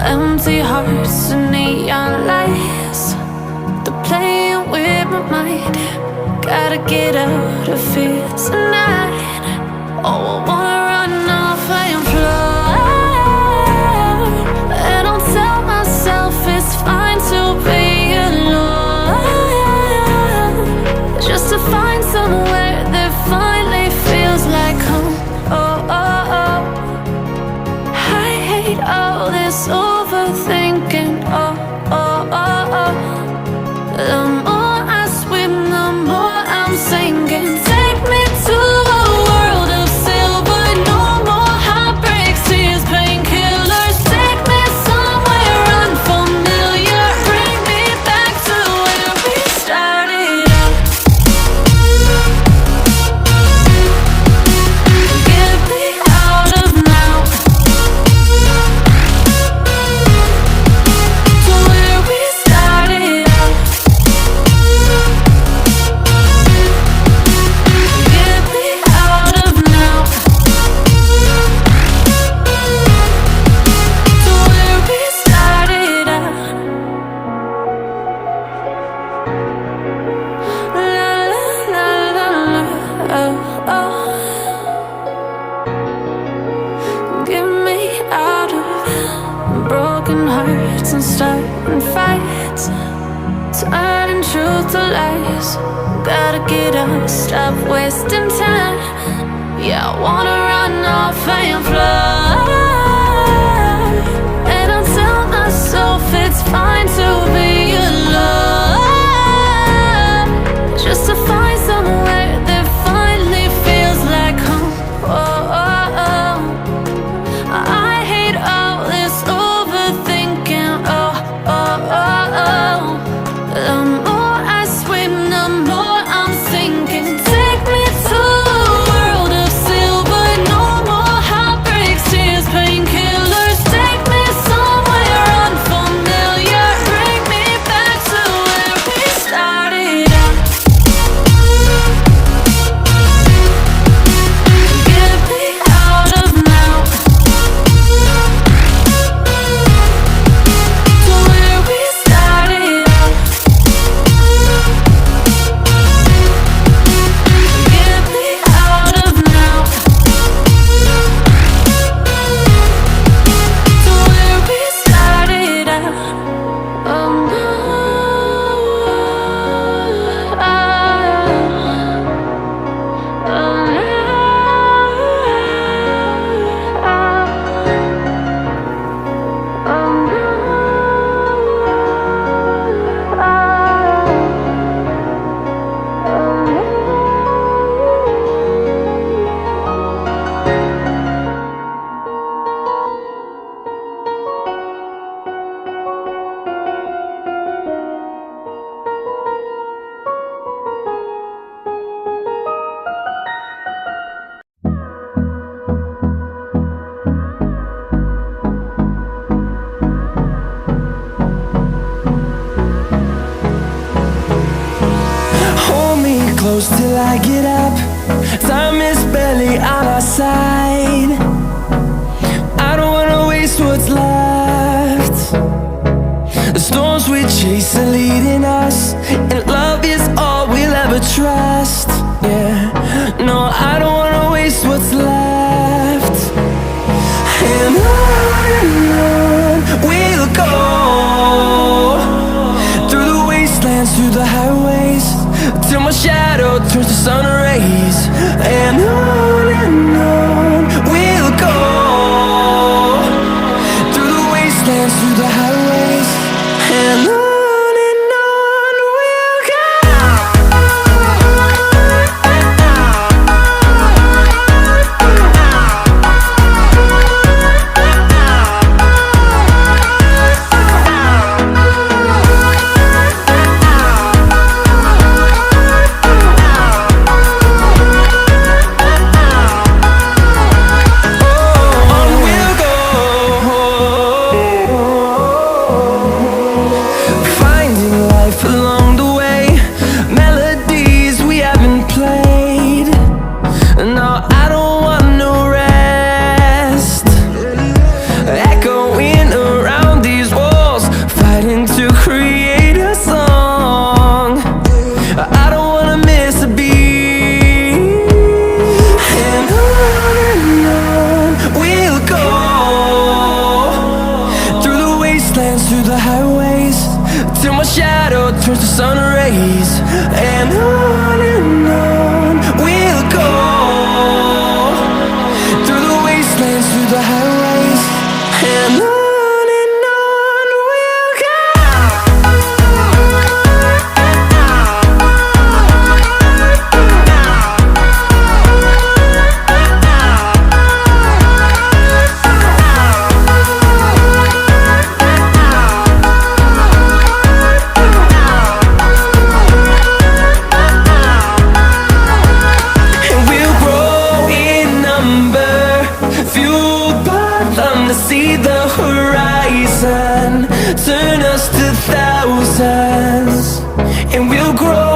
Empty hearts and neon lights, they're playing with my mind. Gotta get out of here tonight. Oh, I wanna run off and fly. And I'll tell myself it's fine to be alone, just to find somewhere that finally feels like home. Oh, oh, oh. I hate all this overthinking. Oh, oh, oh, oh. The more I swim, the more I'm sinking. Take me to a world of silver. No more heartbreaks, tears, painkillers. Take me somewhere unfamiliar. Bring me back to where we started out. Get me out of now, to where we started out. Get me out of now, to where we started out. La la la la la, oh, oh. Get me out of broken hearts and starting fights, turning truth to lies. Gotta get up, stop wasting time. Yeah, I wanna run off and fly. And I'll tell myself it's fine to be alone, just to find somewhere that finally feels like home. Oh, oh, oh. I hate all this overthinking. Oh, oh, oh, oh. The more I swim, the more I'm sinking. Take me to a world of silver. No more heartbreaks, tears, painkillers. Take me somewhere unfamiliar. Bring me back to where we started out. Get me out of now, to where we started out. Get me out of now, to where we started out. Oh no, oh Hold me close till I get up. Time is barely on our side. I don't wanna waste what's left. The storms we chase are leading us, and love is all we'll ever trust. Yeah, no, I don't wanna waste what's left. And on we'll go, through the wastelands, through the highways, till my shadow turns to sun rays. And on we'll go, through the wastelands, through the highways, and on we'll go. the highways, till my shadow turns to sun rays. And on we'll go, through the wastelands, through the highways. And on we'll go. See the horizon, turn us to thousands, and we'll grow